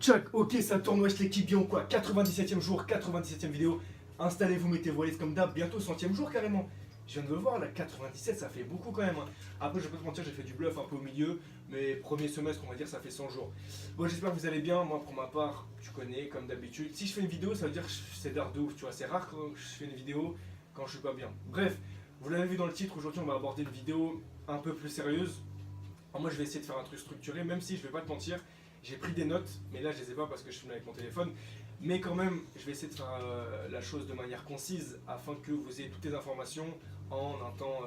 Tchac, ok, ça tourne, wesh l'équipe, bien ou quoi? 97e jour, 97e vidéo. Installez-vous, mettez-vous à l'aise comme d'hab, bientôt 100e jour carrément. Je viens de le voir, là, 97, ça fait beaucoup quand même. Hein. Après, je vais pas te mentir, j'ai fait du bluff un peu au milieu, mais premier semestre, on va dire, ça fait 100 jours. Bon, j'espère que vous allez bien. Moi, pour ma part, tu connais, comme d'habitude. Si je fais une vidéo, ça veut dire que c'est d'art de ouf, tu vois. C'est rare quand je fais une vidéo quand je suis pas bien. Bref, vous l'avez vu dans le titre, aujourd'hui, on va aborder une vidéo un peu plus sérieuse. Alors moi, je vais essayer de faire un truc structuré, même si je vais pas te mentir, j'ai pris des notes, mais là, je les ai pas parce que je filme avec mon téléphone. Mais quand même, je vais essayer de faire la chose de manière concise afin que vous ayez toutes les informations en un temps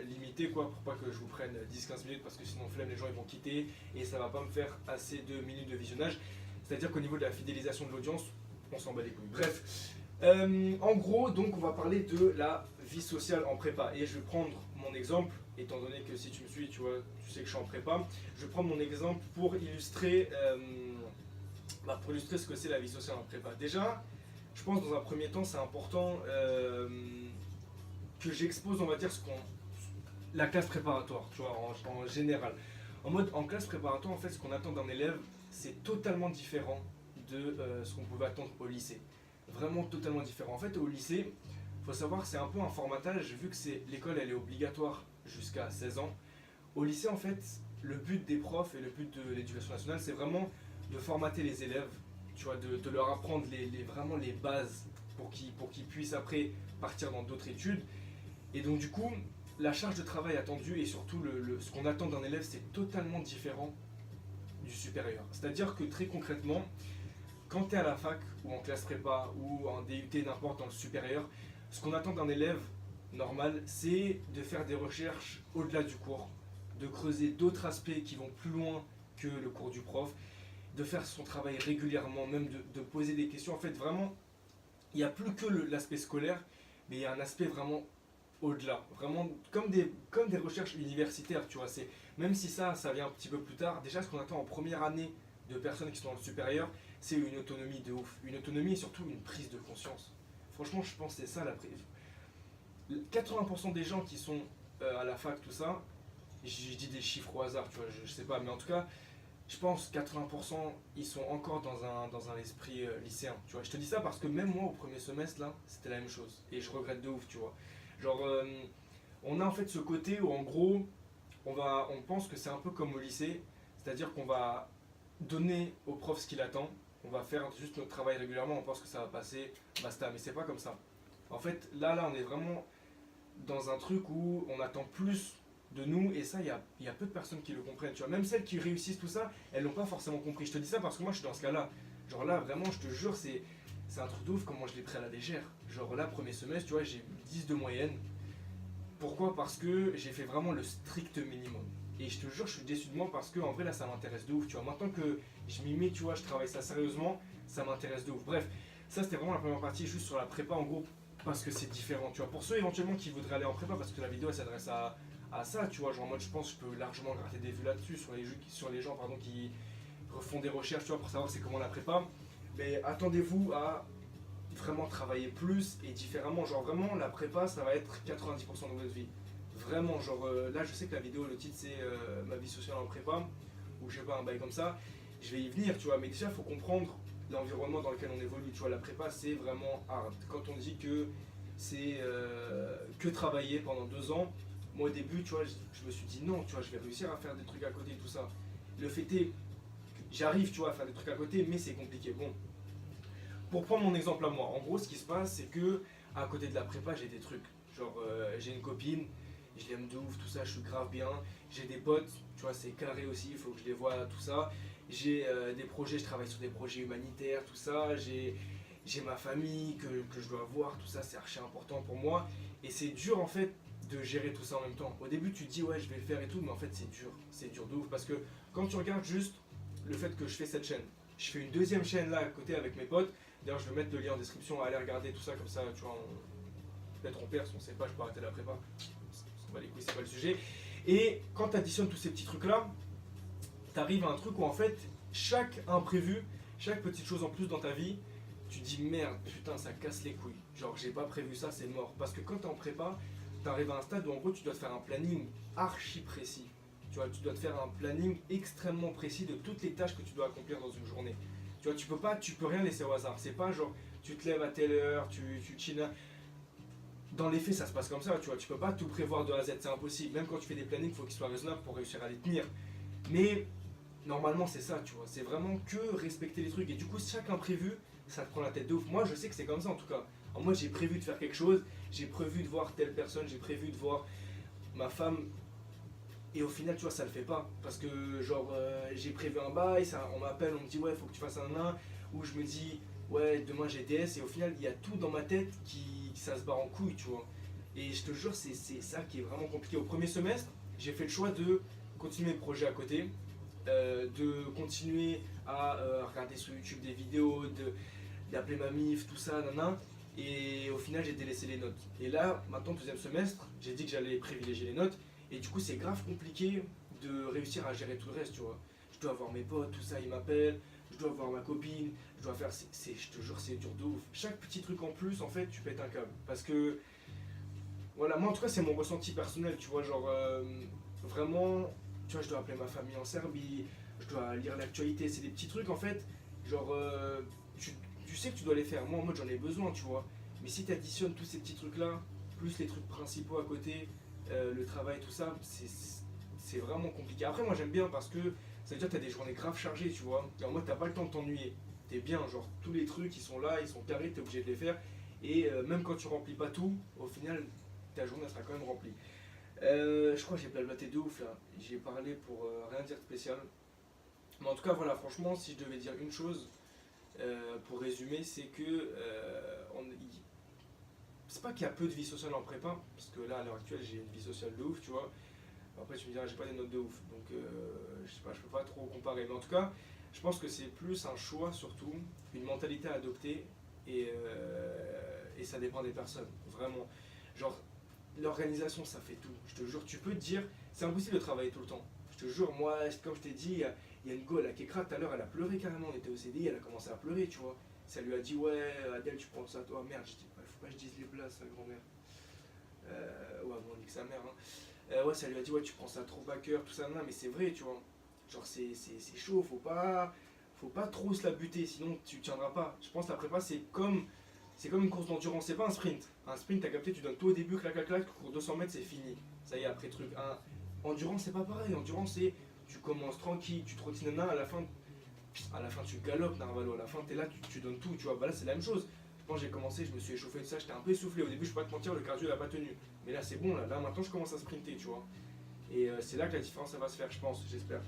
limité, quoi, pour pas que je vous prenne 10-15 minutes parce que sinon, flemme, les gens ils vont quitter et ça va pas me faire assez de minutes de visionnage. C'est-à-dire qu'au niveau de la fidélisation de l'audience, on s'en bat les couilles. Bref, en gros, donc, on va parler de la vie sociale en prépa et je vais prendre mon exemple, étant donné que si tu me suis, tu vois, tu sais que je suis en prépa. Je vais prendre mon exemple pour illustrer ce que c'est la vie sociale en prépa. Déjà, je pense dans un premier temps, c'est important que j'expose, on va dire, la classe préparatoire, tu vois, en général. En classe préparatoire, en fait, ce qu'on attend d'un élève, c'est totalement différent de ce qu'on pouvait attendre au lycée. Vraiment totalement différent. En fait, au lycée, il faut savoir que c'est un peu un formatage, vu que l'école, elle est obligatoire jusqu'à 16 ans. Au lycée, en fait, le but des profs et le but de l'éducation nationale, c'est vraiment de formater les élèves, tu vois, de leur apprendre vraiment les bases pour qu'ils puissent après partir dans d'autres études. Et donc du coup, la charge de travail attendue et surtout ce qu'on attend d'un élève, c'est totalement différent du supérieur. C'est-à-dire que très concrètement, quand tu es à la fac ou en classe prépa ou en DUT, n'importe dans le supérieur, ce qu'on attend d'un élève normal, c'est de faire des recherches au-delà du cours, de creuser d'autres aspects qui vont plus loin que le cours du prof, de faire son travail régulièrement, même de poser des questions. En fait, vraiment, il n'y a plus que l'aspect scolaire, mais il y a un aspect vraiment au-delà. Vraiment, comme des recherches universitaires, tu vois. Même si ça vient un petit peu plus tard, déjà, ce qu'on attend en première année de personnes qui sont dans le supérieur, c'est une autonomie de ouf. Une autonomie et surtout une prise de conscience. Franchement, je pense que c'est ça la prise. 80% des gens qui sont à la fac, tout ça, je dis des chiffres au hasard, tu vois, je sais pas, mais en tout cas, je pense 80% ils sont encore dans un esprit lycéen, tu vois. Je te dis ça parce que même moi au premier semestre là, c'était la même chose et je regrette de ouf, tu vois. Genre on a en fait ce côté où en gros on pense que c'est un peu comme au lycée, c'est-à-dire qu'on va donner au prof ce qu'il attend, on va faire juste notre travail régulièrement, on pense que ça va passer, basta, mais c'est pas comme ça. En fait, là on est vraiment dans un truc où on attend plus de nous, et ça, il y a peu de personnes qui le comprennent, tu vois. Même celles qui réussissent tout ça, elles l'ont pas forcément compris. Je te dis ça parce que moi, je suis dans ce cas-là. Genre là, vraiment, je te jure, c'est un truc de ouf comment je l'ai pris à la légère. Genre là, premier semestre, tu vois, j'ai 10 de moyenne. Pourquoi? Parce que j'ai fait vraiment le strict minimum. Et je te jure, je suis déçu de moi parce que en vrai, là, ça m'intéresse de ouf, tu vois. Maintenant que je m'y mets, tu vois, je travaille ça sérieusement, ça m'intéresse de ouf. Bref, ça, c'était vraiment la première partie, juste sur la prépa, en gros, parce que c'est différent, tu vois. Pour ceux éventuellement qui voudraient aller en prépa, parce que la vidéo, elle s'adresse à ça, tu vois, genre en mode je pense que je peux largement gratter des vues là-dessus sur les gens pardon, qui refont des recherches, tu vois, pour savoir c'est comment la prépa. Mais attendez-vous à vraiment travailler plus et différemment, genre vraiment la prépa ça va être 90% de votre vie. Vraiment, genre là je sais que la vidéo, le titre c'est ma vie sociale en prépa, ou je sais pas, un bail comme ça, je vais y venir, tu vois, mais déjà il faut comprendre l'environnement dans lequel on évolue, tu vois, la prépa c'est vraiment hard. Quand on dit que c'est que travailler pendant 2 ans, moi au début, tu vois, je me suis dit non, tu vois, je vais réussir à faire des trucs à côté et tout ça. Le fait est, j'arrive, tu vois, à faire des trucs à côté, mais c'est compliqué. Bon, pour prendre mon exemple à moi, en gros, ce qui se passe, c'est que à côté de la prépa, j'ai des trucs. Genre, j'ai une copine, je l'aime de ouf, tout ça, je suis grave bien. J'ai des potes, tu vois, c'est carré aussi, il faut que je les voie, tout ça. J'ai des projets, je travaille sur des projets humanitaires, tout ça. J'ai ma famille que je dois voir, tout ça, c'est archi important pour moi. Et c'est dur en fait de gérer tout ça en même temps. Au début, tu te dis ouais, je vais le faire et tout, mais en fait, c'est dur de ouf parce que quand tu regardes juste le fait que je fais cette chaîne, je fais une deuxième chaîne là à côté avec mes potes. D'ailleurs, je vais mettre le lien en description, allez regarder tout ça comme ça, tu vois, peut-être on perce, on sait pas, je peux arrêter la prépa. On va les couilles, c'est pas le sujet. Et quand tu additionnes tous ces petits trucs là, tu arrives à un truc où en fait, chaque imprévu, chaque petite chose en plus dans ta vie, tu dis merde, putain, ça casse les couilles. Genre, j'ai pas prévu ça, c'est mort. Parce que quand t'es en prépa, t'arrives à un stade où en gros, tu dois te faire un planning archi précis. Tu vois, tu dois te faire un planning extrêmement précis de toutes les tâches que tu dois accomplir dans une journée. Tu Tu vois, tu peux rien laisser au hasard. C'est pas genre, tu te lèves à telle heure, tu chilles. Dans les faits, ça se passe comme ça, tu vois. Tu peux pas tout prévoir de A à Z, c'est impossible. Même quand tu fais des plannings, il faut qu'ils soient raisonnables pour réussir à les tenir. Mais normalement, c'est ça, tu vois. C'est vraiment que respecter les trucs. Et du coup, chaque imprévu, ça te prend la tête de ouf. Moi, je sais que c'est comme ça en tout cas. Alors, moi, j'ai prévu de faire quelque chose, j'ai prévu de voir telle personne, j'ai prévu de voir ma femme. Et au final, tu vois, ça le fait pas. Parce que, genre, j'ai prévu un bail, on m'appelle, on me dit, ouais, faut que tu fasses un nain. Ou je me dis, ouais, demain j'ai DS. Et au final, il y a tout dans ma tête ça se barre en couille, tu vois. Et je te jure, c'est ça qui est vraiment compliqué. Au premier semestre, j'ai fait le choix de continuer mes projets à côté, de continuer à regarder sur YouTube des vidéos, d'appeler ma mif, tout ça, nanana. Et au final, j'ai délaissé les notes. Et là, maintenant, deuxième semestre, j'ai dit que j'allais privilégier les notes. Et du coup, c'est grave compliqué de réussir à gérer tout le reste, tu vois. Je dois avoir mes potes, tout ça, ils m'appellent. Je dois voir ma copine. Je dois faire. Je te jure, c'est dur de ouf. Chaque petit truc en plus, en fait, tu pètes un câble. Parce que, voilà, moi en tout cas, c'est mon ressenti personnel, tu vois. Genre, vraiment, tu vois, je dois appeler ma famille en Serbie. Je dois lire l'actualité. C'est des petits trucs, en fait. Genre, tu, tu sais que tu dois les faire. Moi, en mode, j'en ai besoin, tu vois. Mais si tu additionnes tous ces petits trucs-là, plus les trucs principaux à côté, le travail, tout ça, c'est vraiment compliqué. Après, moi j'aime bien parce que ça veut dire que tu as des journées grave chargées, tu vois. Et en mode, t'as pas le temps de t'ennuyer. T'es bien, genre tous les trucs ils sont là, ils sont carrés, t'es obligé de les faire. Et même quand tu remplis pas tout, au final, ta journée elle sera quand même remplie. Je crois que j'ai blablaté de ouf là. J'ai parlé pour rien dire de spécial. Mais en tout cas, voilà, franchement, si je devais dire une chose pour résumer, c'est que c'est pas qu'il y a peu de vie sociale en prépa, parce que là à l'heure actuelle j'ai une vie sociale de ouf, tu vois. Après tu me diras j'ai pas des notes de ouf, donc je sais pas, je peux pas trop comparer. Mais en tout cas, je pense que c'est plus un choix surtout, une mentalité à adopter et ça dépend des personnes, vraiment. Genre l'organisation ça fait tout. Je te jure, tu peux te dire, c'est impossible de travailler tout le temps. Je te jure, moi, comme je t'ai dit, il y a une go, la Kekra, tout à l'heure, elle a pleuré carrément, on était au CDI, elle a commencé à pleurer, tu vois. Ça lui a dit, ouais, Adèle, tu penses à toi, merde, je dis, ouais, faut pas que je dise les blagues, sa grand-mère. Ouais, bon, on dit que sa mère, hein. Ouais, ça lui a dit, ouais, tu prends ça trop à cœur, tout ça, non, mais c'est vrai, tu vois. Genre, c'est chaud, faut pas trop se la buter, sinon tu tiendras pas. Je pense que la prépa, c'est comme une course d'endurance, c'est pas un sprint. Un sprint, t'as capté, tu donnes tout au début, clac, clac, clac, tu cours 200 mètres, c'est fini. Ça y est, après truc. Endurance, c'est pas pareil. Endurance, c'est tu commences tranquille, tu trottines, à la fin tu galopes, Narvalo. À la fin, t'es là, tu donnes tout, tu vois. Bah là, c'est la même chose. Quand j'ai commencé, je me suis échauffé de ça, j'étais un peu essoufflé. Au début, je peux pas te mentir, le cardio, il a pas tenu. Mais là, c'est bon, là maintenant, je commence à sprinter, tu vois. Et c'est là que la différence, ça va se faire, je pense, j'espère.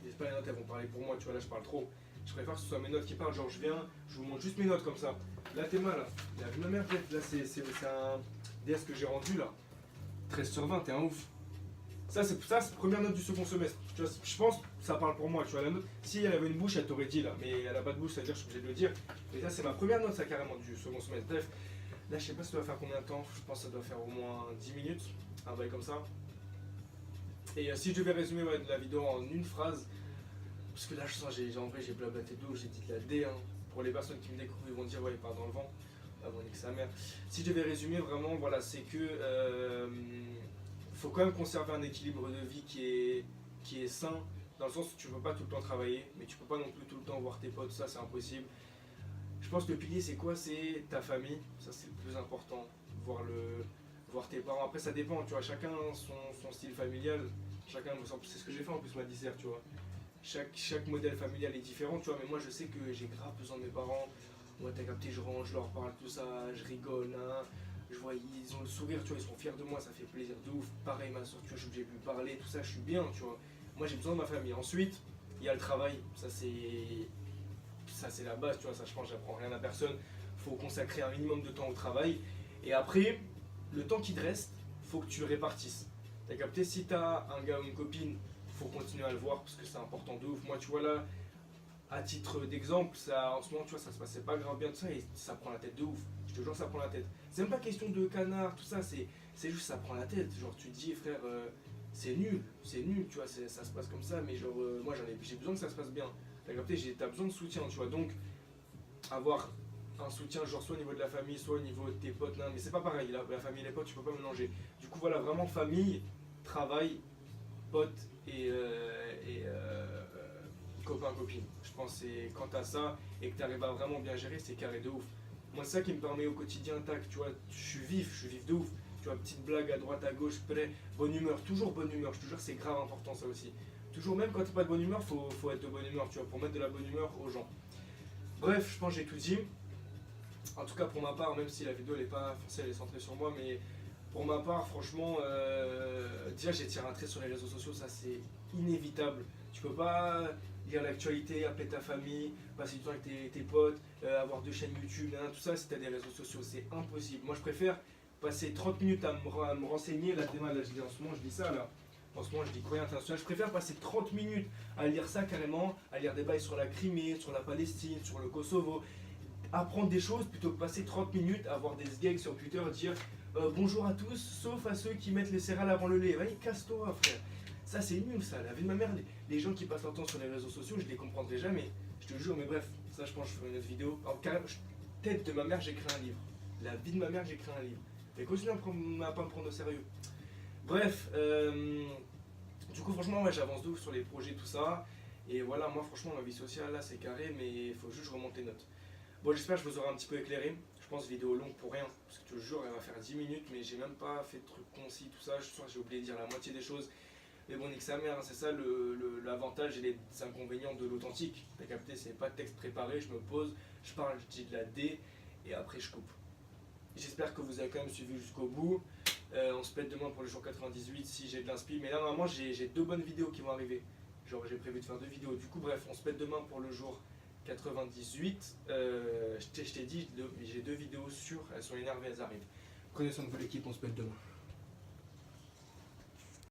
J'espère que les notes, elles vont parler pour moi, tu vois. Là, je parle trop. Je préfère que ce soit mes notes qui parlent. Genre, je vous montre juste mes notes comme ça. Là, t'es mal, là. Il a vu ma mère, peut-être. Là, c'est un DS que j'ai rendu, là. 13 sur 20, t'es un ouf. Ça, c'est la première note du second semestre. Tu vois, je pense que ça parle pour moi. Tu vois, la note, si elle avait une bouche, elle t'aurait dit là. Mais elle a pas de bouche, c'est-à-dire que je suis obligé de le dire. Et ça, c'est ma première note, ça, carrément, du second semestre. Bref, là, je sais pas si ça doit faire combien de temps. Je pense que ça doit faire au moins 10 minutes. Un bail comme ça. Et si je devais résumer la vidéo en une phrase, parce que là, je sens, en vrai, j'ai blablaté d'eau, j'ai dit de la D. Hein. Pour les personnes qui me découvrent, ils vont dire, ouais, il part dans le vent. Ah bon, nique sa mère. Si je devais résumer vraiment, voilà, c'est que faut quand même conserver un équilibre de vie qui est sain, dans le sens où tu ne peux pas tout le temps travailler, mais tu peux pas non plus tout le temps voir tes potes, ça c'est impossible. Je pense que le pilier c'est quoi? C'est ta famille, ça c'est le plus important, voir tes parents. Après ça dépend, tu vois, chacun son style familial, chacun, c'est ce que j'ai fait en plus ma dissert, tu vois. Chaque modèle familial est différent, tu vois, mais moi je sais que j'ai grave besoin de mes parents. Moi t'as capté, je range, je leur parle, tout ça, je rigole, hein. Je vois, ils ont le sourire, tu vois, ils sont fiers de moi, ça fait plaisir de ouf. Pareil, ma soeur, tu vois, je suis obligé de lui parler, tout ça, je suis bien, tu vois. Moi j'ai besoin de ma famille. Ensuite, il y a le travail, ça c'est la base, tu vois, ça je pense, j'apprends rien à personne. Faut consacrer un minimum de temps au travail. Et après, le temps qui te reste, faut que tu le répartisses. T'as capté, si t'as un gars ou une copine, faut continuer à le voir parce que c'est important de ouf. Moi, tu vois là, à titre d'exemple, ça, en ce moment, tu vois, ça se passait pas grave bien de ça et ça prend la tête de ouf. Je te jure, ça prend la tête. C'est même pas question de canard, tout ça, c'est juste ça prend la tête. Genre, tu te dis, frère, c'est nul, tu vois, ça se passe comme ça, mais genre, moi, j'ai besoin que ça se passe bien. T'as capté, t'as besoin de soutien, tu vois. Donc, avoir un soutien, genre, soit au niveau de la famille, soit au niveau de tes potes, non, mais c'est pas pareil. La famille et les potes, tu peux pas mélanger. Du coup, voilà, vraiment famille, travail, potes et copain, copine. Je Je pense que c'est quand t'as ça et que t'arrives à vraiment bien gérer, c'est carré de ouf. Moi, c'est ça qui me permet au quotidien, tac, tu vois, je suis vif de ouf. Tu vois, petite blague à droite, à gauche, prêt, bonne humeur, toujours bonne humeur. Je te jure, c'est grave important ça aussi. Toujours, même quand t'es pas de bonne humeur, faut être de bonne humeur, tu vois, pour mettre de la bonne humeur aux gens. Bref, je pense que j'ai tout dit. En tout cas, pour ma part, même si la vidéo elle est pas forcément elle est centrée sur moi, mais pour ma part, franchement, déjà j'ai tiré un trait sur les réseaux sociaux, ça c'est inévitable. Tu peux pas lire l'actualité, appeler ta famille, passer du temps avec tes potes, avoir 2 chaînes YouTube, tout ça, si t'as des réseaux sociaux, c'est impossible. Moi je préfère passer 30 minutes à me renseigner, là, là je dis en ce moment, je dis ça là. En ce moment, je dis courrier international. Je préfère passer 30 minutes à lire ça carrément, à lire des bails sur la Crimée, sur la Palestine, sur le Kosovo, apprendre des choses plutôt que passer 30 minutes à voir des gags sur Twitter dire bonjour à tous, sauf à ceux qui mettent les céréales avant le lait. Vas-y, casse-toi, frère. Ça, c'est nul, ça. La vie de ma mère, les gens qui passent leur temps sur les réseaux sociaux, je les comprendrai jamais. Je te jure, mais bref, ça, je pense que je ferai une autre vidéo. Alors, carrément, tête de ma mère, j'écris un livre. La vie de ma mère, j'écris un livre. Et continue à pas me prendre au sérieux. Bref, du coup, franchement, ouais, j'avance de ouf sur les projets, tout ça. Et voilà, moi, franchement, ma vie sociale, là, c'est carré, mais il faut juste que je remonte les notes. Bon, j'espère que je vous aurai un petit peu éclairé. Je pense vidéo longue pour rien, parce que je te jure, elle va faire 10 minutes, mais j'ai même pas fait de trucs concis, tout ça. Je sens que j'ai oublié de dire la moitié des choses. Mais bon, nique sa mère, hein, c'est ça l'avantage et les inconvénients de l'authentique. T'as capté, c'est pas de texte préparé, je me pose, je parle, je dis de la D, et après je coupe. J'espère que vous avez quand même suivi jusqu'au bout. On se pète demain pour le jour 98 si j'ai de l'inspi. Mais là, normalement, j'ai 2 bonnes vidéos qui vont arriver. Genre, j'ai prévu de faire 2 vidéos. Du coup, bref, on se pète demain pour le jour 98. Je t'ai dit, j'ai 2 vidéos sûres. Elles sont énervées, elles arrivent. Prenez soin de vous, l'équipe, on se pète demain.